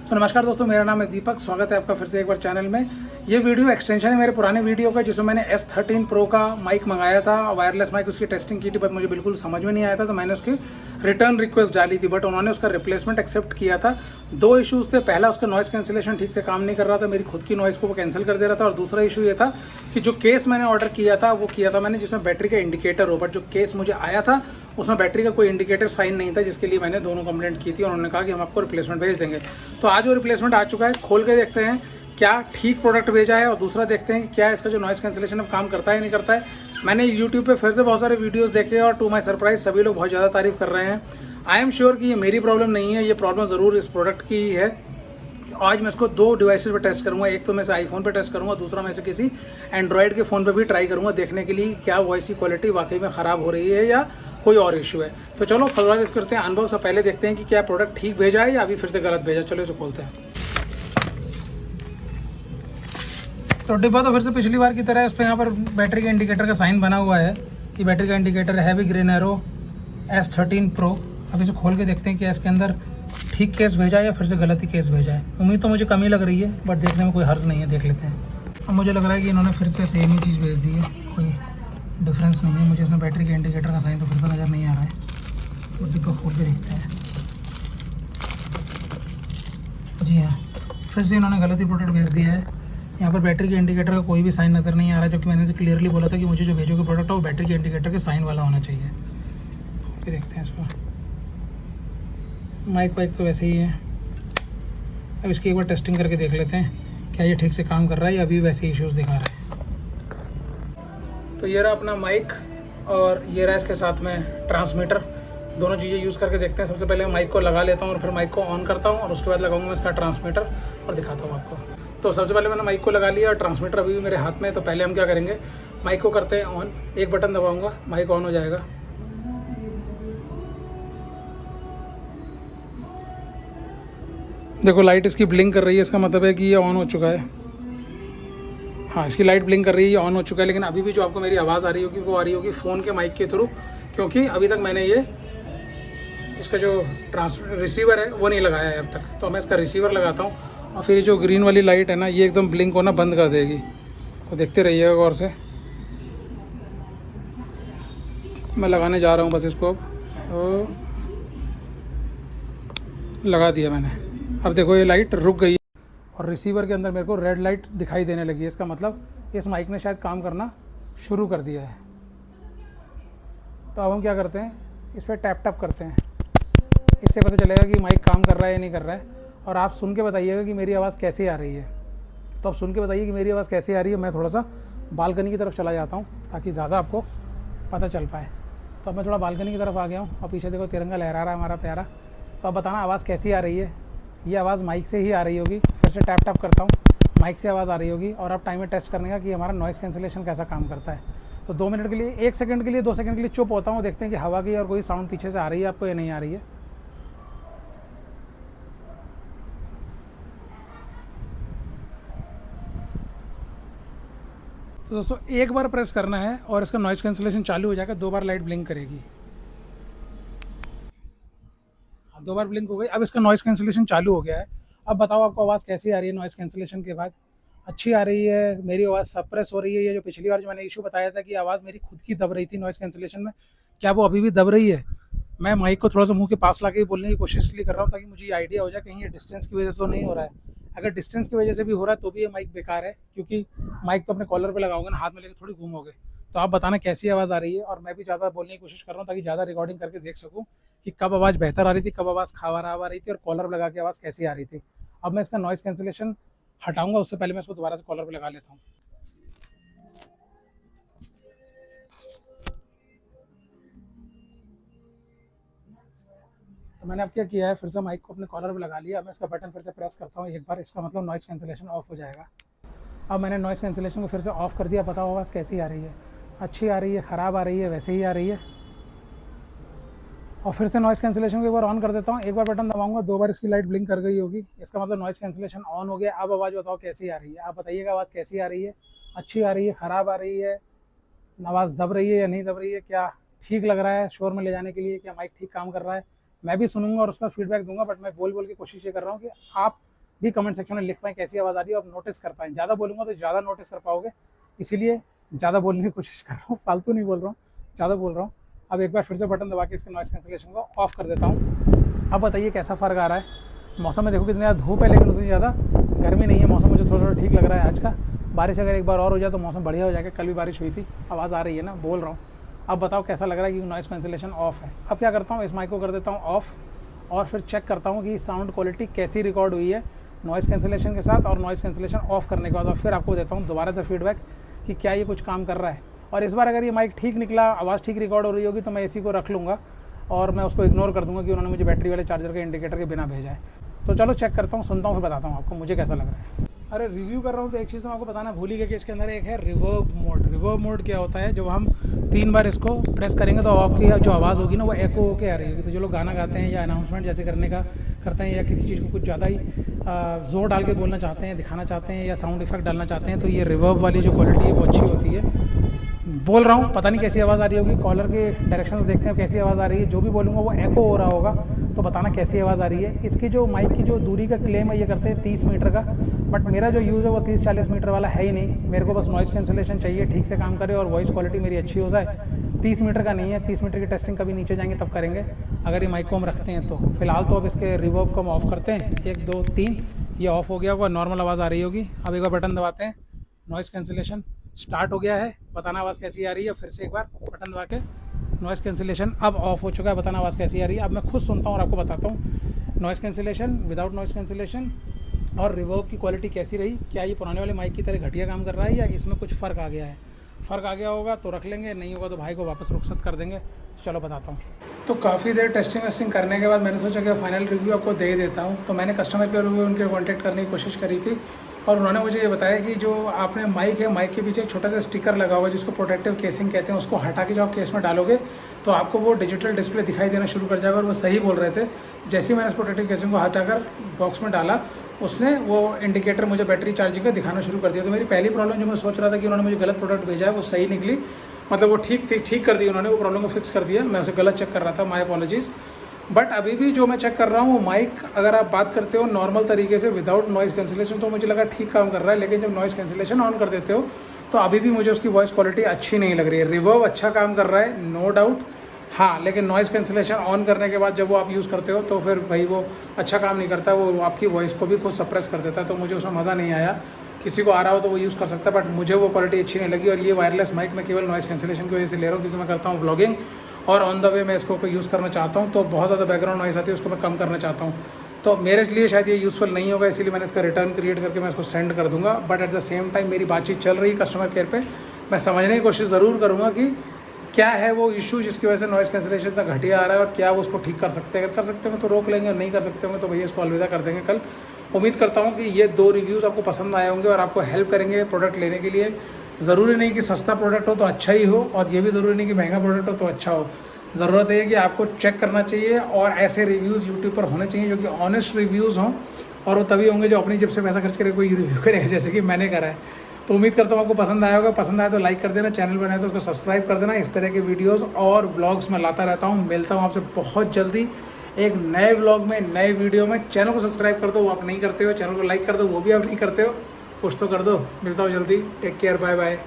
नमस्कार दोस्तों, मेरा नाम है दीपक। स्वागत है आपका फिर से एक बार चैनल में। ये वीडियो एक्सटेंशन है मेरे पुराने वीडियो का, जिसमें मैंने S13 Pro का माइक मंगाया था, वायरलेस माइक। उसकी टेस्टिंग की थी, बट मुझे बिल्कुल समझ में नहीं आया था, तो मैंने उसकी रिटर्न रिक्वेस्ट डाली थी, बट उन्होंने उसका रिप्लेसमेंट एक्सेप्ट किया था। दो इशूज़ थे। पहला, उसका नॉइस कैंसिलेशन ठीक से काम नहीं कर रहा था, मेरी खुद की नॉइस को वो कैंसिल कर दे रहा था। और दूसरा इशू ये था कि जो केस मैंने ऑर्डर किया था वो किया था मैंने जिसमें बैटरी का इंडिकेटर हो, बट जो केस मुझे आया था उसमें बैटरी का कोई इंडिकेटर साइन नहीं था, जिसके लिए मैंने दोनों कंप्लेंट की थी और उन्होंने कहा कि हम आपको रिप्लेसमेंट भेज देंगे। तो आज वो रिप्लेसमेंट आ चुका है। खोल के देखते हैं क्या ठीक प्रोडक्ट भेजा है, और दूसरा देखते हैं कि क्या इसका जो नॉइस कैंसिलेशन अब काम करता है नहीं करता है। मैंने यूट्यूब पे फिर से बहुत सारे वीडियोस देखे और टू माय सरप्राइज सभी लोग बहुत ज़्यादा तारीफ़ कर रहे हैं। आई एम श्योर कि ये मेरी प्रॉब्लम नहीं है, ये प्रॉब्लम ज़रूर इस प्रोडक्ट की ही है। आज मैं इसको दो डिवाइसेस पे टेस्ट करूंगा। एक तो मैं इसे आईफोन पे टेस्ट करूंगा, दूसरा मैं इसे किसी एंड्रॉयड के फ़ोन पे भी ट्राई करूंगा, देखने के लिए क्या वॉइस की क्वालिटी वाकई में ख़राब हो रही है या कोई और इशू है। तो चलो फर्दर करते हैं अनबॉक्स। पहले देखते हैं कि क्या प्रोडक्ट ठीक भेजा है या अभी फिर से गलत भेजा। चलो इसे खोलते हैं। तो डिब्बा तो फिर से पिछली बार की तरह है। उस पर यहाँ पर बैटरी के इंडिकेटर का साइन बना हुआ है कि बैटरी का indicator heavy green arrow S13 Pro। अब इसे खोल के देखते हैं कि इसके अंदर ठीक केस भेजा है या फिर से गलत ही केस भेजा है। उम्मीद तो मुझे कम ही लग रही है, बट देखने में कोई हर्ज नहीं है, देख लेते हैं। अब मुझे लग रहा है कि इन्होंने फिर से सेम ही चीज़ भेज दी है, कोई डिफरेंस नहीं है। मुझे इसमें बैटरी के इंडिकेटर का साइन तो फिर से नज़र नहीं आ रहा है, तो डिब्बा खोल के देखते हैं। जी हाँ, फिर से इन्होंने गलत ही प्रोडक्ट भेज दिया है। यहाँ पर बैटरी के इंडिकेटर का कोई भी साइन नज़र नहीं आ रहा है, जबकि मैंने इसे क्लियरली बोला था कि मुझे जो भेजोगे प्रोडक्ट है वो बैटरी के इंडिकेटर के साइन वाला होना चाहिए। फिर देखते हैं इसको। माइक वाइक तो वैसे ही है। अब इसकी एक बार टेस्टिंग करके देख लेते हैं क्या ये ठीक से काम कर रहा है या अभी वैसे इश्यूज़ दिखा रहा है। तो ये रहा अपना माइक और ये रहा इसके साथ में ट्रांसमीटर। दोनों चीज़ें यूज़ करके देखते हैं। सबसे पहले माइक को लगा लेता हूँ और फिर माइक को ऑन करता हूँ और उसके बाद लगाऊंगा मैं इसका ट्रांसमीटर और दिखाता हूँ आपको। तो सबसे पहले मैंने माइक को लगा लिया और ट्रांसमीटर अभी भी मेरे हाथ में है। तो पहले हम क्या करेंगे, माइक को करते हैं ऑन। एक बटन दबाऊँगा, माइक ऑन हो जाएगा। देखो लाइट इसकी ब्लिंक कर रही है, इसका मतलब है कि ये ऑन हो चुका है। हाँ, इसकी लाइट ब्लिंक कर रही है, ये ऑन हो चुका है। लेकिन अभी भी जो आपको मेरी आवाज़ आ रही होगी वो आ रही होगी फ़ोन के माइक के थ्रू, क्योंकि अभी तक मैंने ये इसका जो रिसीवर है वो नहीं लगाया है अब तक। तो मैं इसका रिसीवर लगाता हूँ और फिर जो ग्रीन वाली लाइट है ना, ये एकदम ब्लिंक होना बंद कर देगी। तो देखते रहिएगा गौर से। मैं लगाने जा रहा हूँ बस इसको। तो लगा दिया मैंने। अब देखो ये लाइट रुक गई और रिसीवर के अंदर मेरे को रेड लाइट दिखाई देने लगी है। इसका मतलब इस माइक ने शायद काम करना शुरू कर दिया है। तो अब हम क्या करते हैं, इस पर टैप टैप करते हैं। इससे पता चलेगा कि माइक काम कर रहा है या नहीं कर रहा है। और आप सुन के बताइएगा कि मेरी आवाज़ कैसे आ रही है। तो आप सुन के बताइए कि मेरी आवाज़ कैसे आ रही है। मैं थोड़ा सा बालकनी की तरफ चला जाता हूँ ताकि ज़्यादा आपको पता चल पाए। तो अब मैं थोड़ा बालकनी की तरफ आ गया हूँ और पीछे देखो तिरंगा लहरा रहा है हमारा प्यारा। तो अब बताना आवाज़ कैसी आ रही है। ये आवाज़ माइक से ही आ रही होगी। फिर से टैप टैप करता हूँ, माइक से आवाज़ आ रही होगी। और अब टाइमर टेस्ट करने का कि हमारा नॉइस कैंसिलेशन कैसा काम करता है। तो 2 मिनट के लिए, 1 सेकंड के लिए, 2 सेकंड के लिए चुप होता हूँ। देखते हैं कि हवा की और कोई साउंड पीछे से आ रही है आपको या नहीं आ रही है। तो दोस्तों एक बार प्रेस करना है और इसका नॉइस कैंसिलेशन चालू हो जाएगा। 2 बार लाइट ब्लिंक करेगी। 2 बार ब्लिंक हो गई। अब इसका नॉइस कैंसिलेशन चालू हो गया है। अब बताओ आपको आवाज़ कैसी आ रही है नॉइस कैंसिलेशन के बाद। अच्छी आ रही है, मेरी आवाज़ सप्रेस हो रही है। ये जो पिछली बार जो मैंने इशू बताया था कि आवाज़ मेरी खुद की दब रही थी नॉइस कैंसिलेशन में, क्या वो अभी भी दब रही है। मैं माइक को थोड़ा सा मुंह के पास ला के बोलने की कोशिश इसलिए कर रहा हूँ ताकि मुझे ये आइडिया हो जाए कहीं ये डिस्टेंस की वजह से तो नहीं हो रहा है। अगर डिस्टेंस की वजह से भी हो रहा है तो भी ये माइक बेकार है, क्योंकि माइक तो अपने कॉलर पे लगाओगे ना, हाथ में लेकर थोड़ी घूमोगे। तो आप बताना कैसी आवाज़ आ रही है। और मैं भी ज़्यादा बोलने की कोशिश कर रहा हूँ ताकि ज़्यादा रिकॉर्डिंग करके देख सकूँ कि कब आवाज़ बेहतर आ रही थी, कब आवाज़ खराब आ रही थी और कॉलर पर लगा के आवाज़ कैसी आ रही थी। अब मैं इसका नॉइस कैंसिलेशन हटाऊंगा, उससे पहले मैं इसको दोबारा से कॉलर पे लगा लेता हूँ। तो मैंने अब क्या किया है, फिर से माइक को अपने कॉलर पे लगा लिया। अब मैं इसका बटन फिर से प्रेस करता हूँ एक बार। इसका मतलब नॉइस कैंसिलेशन ऑफ हो जाएगा। अब मैंने नॉइस कैंसिलेशन को फिर से ऑफ कर दिया। बताओ आवाज़ कैसी आ रही है, अच्छी आ रही है, ख़राब आ रही है, वैसे ही आ रही है। और फिर से नॉइस कैंसिलेशन को एक बार ऑन कर देता हूँ। एक बार बटन दबाऊंगा, 2 बार इसकी लाइट ब्लिंक कर गई होगी। इसका मतलब नॉइस कैंसिलेशन ऑन हो गया। अब आवाज़ बताओ कैसी आ रही है। आप बताइएगा आवाज़ कैसी आ रही है, अच्छी आ रही है, ख़राब आ रही है, आवाज़ दब रही है या नहीं दब रही है, क्या ठीक लग रहा है शोर में ले जाने के लिए, क्या माइक ठीक काम कर रहा है। मैं भी सुनूंगा और उसका फीडबैक दूंगा। बट मैं बोल बोल के कोशिश ये कर रहा हूँ कि आप भी कमेंट सेक्शन में लिख पाएँ कैसी आवाज़ आ रही है और नोटिस कर पाएँ। ज़्यादा बोलूँगा तो ज़्यादा नोटिस कर पाओगे, इसीलिए ज़्यादा बोलने की कोशिश कर रहा हूँ, फालतू नहीं बोल रहा हूँ, ज़्यादा बोल रहा हूँ। अब एक बार फिर से बटन दबा के इसके नॉइज़ कैंसिलेशन को ऑफ कर देता हूँ। अब बताइए कैसा फ़र्क आ रहा है। मौसम में देखो कितनी ज़्यादा धूप है, लेकिन उतनी ज़्यादा गर्मी नहीं है। मौसम मुझे थोड़ा थोड़ा ठीक लग रहा है आज का। बारिश अगर एक बार और हो जाए तो मौसम बढ़िया हो जाएगा। कल भी बारिश हुई थी। आवाज़ आ रही है ना, बोल रहा हूँ। अब बताओ कैसा लग रहा है कि नॉइज़ कैंसिलेशन ऑफ है। अब क्या करता हूँ, इस माइक को कर देता हूँ ऑफ और फिर चेक करता हूँ कि साउंड क्वालिटी कैसी रिकॉर्ड हुई है नॉइज़ कैंसिलेशन के साथ और नॉइज़ कैंसिलेशन ऑफ करने के बाद। और फिर आपको देता हूँ दोबारा से फीडबैक कि क्या ये कुछ काम कर रहा है। और इस बार अगर ये माइक ठीक निकला, आवाज़ ठीक रिकॉर्ड हो रही होगी तो मैं इसी को रख लूँगा और मैं उसको इग्नोर कर दूँगा कि उन्होंने मुझे बैटरी वाले चार्जर के इंडिकेटर के बिना भेजा है। तो चलो चेक करता हूँ, सुनता हूँ, फिर बताता हूँ आपको मुझे कैसा लग रहा है। अरे रिव्यू कर रहा हूँ तो एक चीज़ मैं आपको बताना भूल ही गया कि इसके अंदर एक है रिवर्ब मोड। रिवर्ब मोड क्या होता है, जब हम 3 बार इसको प्रेस करेंगे तो आपकी जो आवाज़ होगी ना वो एको होके आ रही होगी। तो जो लोग गाना गाते हैं या अनाउंसमेंट जैसे करते हैं या किसी चीज़ को कुछ ज़्यादा ही ज़ोर डाल के बोलना चाहते हैं, दिखाना चाहते हैं या साउंड इफेक्ट डालना चाहते हैं, तो ये रिवर्ब वाली जो क्वालिटी है वो अच्छी होती है। बोल रहा हूँ, पता नहीं कैसी आवाज़ आ रही होगी। कॉलर के डायरेक्शंस देखते हैं कैसी आवाज़ आ रही है। जो भी बोलूँगा वो एको हो रहा होगा, तो बताना कैसी आवाज़ आ रही है। इसकी जो माइक की जो दूरी का क्लेम है ये करते हैं 30 मीटर का, बट मेरा जो यूज़ है वो 30-40 मीटर वाला है ही नहीं। मेरे को बस नॉइज़ कैंसिलेशन चाहिए, ठीक से काम करे और वॉइस क्वालिटी मेरी अच्छी हो जाए। 30 मीटर का नहीं है, 30 मीटर की टेस्टिंग कभी नीचे जाएंगे तब करेंगे अगर ये माइक को हम रखते हैं तो। फिलहाल तो अब इसके रिवर्ब को हम ऑफ़ करते हैं। 1 2 3 ये ऑफ़ हो गया होगा, नॉर्मल आवाज़ आ रही होगी। अब एक बार बटन दबाते हैं, नॉइज़ कैंसिलेशन स्टार्ट हो गया है। बताना आवाज़ कैसी आ रही है। फिर से एक बार बटन दबा के नॉइज़ कैंसिलेशन अब ऑफ हो चुका है। बताना आवाज़ कैसी आ रही है। अब मैं खुद सुनता हूँ और आपको बताता हूँ noise cancellation, without noise cancellation और रिवर्ब की क्वालिटी कैसी रही। क्या ये पुराने वाले माइक की तरह घटिया काम कर रहा है या इसमें कुछ फ़र्क आ गया है। फ़र्क आ गया होगा तो रख लेंगे, नहीं होगा तो भाई को वापस रुखसत कर देंगे। चलो बताता हूँ। तो काफ़ी देर टेस्टिंग वेस्टिंग करने के बाद मैंने सोचा कि फाइनल रिव्यू आपको दे देता हूँ। तो मैंने कस्टमर केयर में उनके कॉन्टैक्ट करने की कोशिश करी थी और उन्होंने मुझे ये बताया कि जो आपने माइक है, माइक के पीछे एक छोटा सा स्टिकर लगा हुआ है जिसको प्रोटेक्टिव केसिंग कहते हैं। उसको हटा के जो आप केस में डालोगे तो आपको वो डिजिटल डिस्प्ले दिखाई देना शुरू कर जाएगा। और वो सही बोल रहे थे। जैसे ही मैंने इस प्रोटेक्टिव केसिंग को हटाकर बॉक्स में डाला, उसने वो इंडिकेटर मुझे बैटरी चार्जिंग का दिखाना शुरू कर दिया। तो मेरी पहली प्रॉब्लम जो मैं सोच रहा था कि उन्होंने मुझे गलत प्रोडक्ट भेजा है, वो सही निकली। मतलब वो ठीक कर दी उन्होंने, वो प्रॉब्लम को फिक्स कर दिया। मैं उसे गलत चेक कर रहा था, माय अपॉलॉजीज़। बट अभी भी जो मैं चेक कर रहा हूँ वो माइक, अगर आप बात करते हो नॉर्मल तरीके से विदाउट नॉइज़ कैंसिलेशन, तो मुझे लगा ठीक काम कर रहा है। लेकिन जब नॉइज़ कैंसिलेशन ऑन कर देते हो तो अभी भी मुझे उसकी वॉइस क्वालिटी अच्छी नहीं लग रही है। रिवर्ब अच्छा काम कर रहा है, नो डाउट, हाँ, लेकिन नॉइज़ कैंसिलेशन ऑन करने के बाद जब वो आप यूज़ करते हो तो फिर भाई वो अच्छा काम नहीं करता, वो आपकी वॉइस को भी खुद सप्रेस कर देता है। तो मुझे उसमें मज़ा नहीं आया। किसी को आ रहा हो तो वो यूज़ कर सकता है, बट मुझे वो क्वालिटी अच्छी नहीं लगी। और ये वायरलेस माइक मैं केवल नॉइज़ कैंसिलेशन की वजह से ले रहा हूँ, क्योंकि मैं करता हूँ व्लॉगिंग और ऑन द वे मैं इसको यूज़ करना चाहता हूँ। तो बहुत ज़्यादा बैकग्राउंड नॉइज़ आती है, उसको मैं कम करना चाहता हूँ। तो मेरे लिए शायद ये यूज़फुल नहीं होगा, इसीलिए मैंने इसका रिटर्न क्रिएट करके मैं इसको सेंड कर दूँगा। But at the same time मेरी बातचीत चल रही है कस्टमर केयर पे, मैं समझने की कोशिश ज़रूर करूँगा कि क्या है वो इशू जिसकी वजह से नॉइज़ कैंसिलेशन इतना घटिया आ रहा है और क्या वो उसको ठीक कर सकते हैं। अगर कर सकते होंगे तो रोक लेंगे और नहीं कर सकते होंगे तो भैया इसको अलविदा कर देंगे कल। उम्मीद करता हूँ कि ये 2 रिव्यूज़ आपको पसंद आए होंगे और आपको हेल्प करेंगे प्रोडक्ट लेने के लिए। ज़रूरी नहीं कि सस्ता प्रोडक्ट हो तो अच्छा ही हो, और ये भी ज़रूरी नहीं कि महंगा प्रोडक्ट हो तो अच्छा हो। ज़रूरत है कि आपको चेक करना चाहिए और ऐसे रिव्यूज़ यूट्यूब पर होने चाहिए जो कि ऑनेस्ट रिव्यूज़ हों, और वो तभी होंगे जो अपनी जेब से पैसा खर्च करके कोई रिव्यू करेगा, जैसे कि मैंने करा है। तो उम्मीद करता हूँ आपको पसंद आया होगा। पसंद आया तो लाइक कर देना, चैनल बनाए तो उसको सब्सक्राइब कर देना। इस तरह के वीडियोस और ब्लॉग्स मैं लाता रहता हूँ। मिलता हूँ आपसे बहुत जल्दी एक नए ब्लॉग में, नए वीडियो में। चैनल को सब्सक्राइब कर दो, वो आप नहीं करते हो। चैनल को लाइक कर दो, वो भी आप नहीं करते हो। कुछ तो कर दो। मिलता हूँ जल्दी। Take care, bye bye.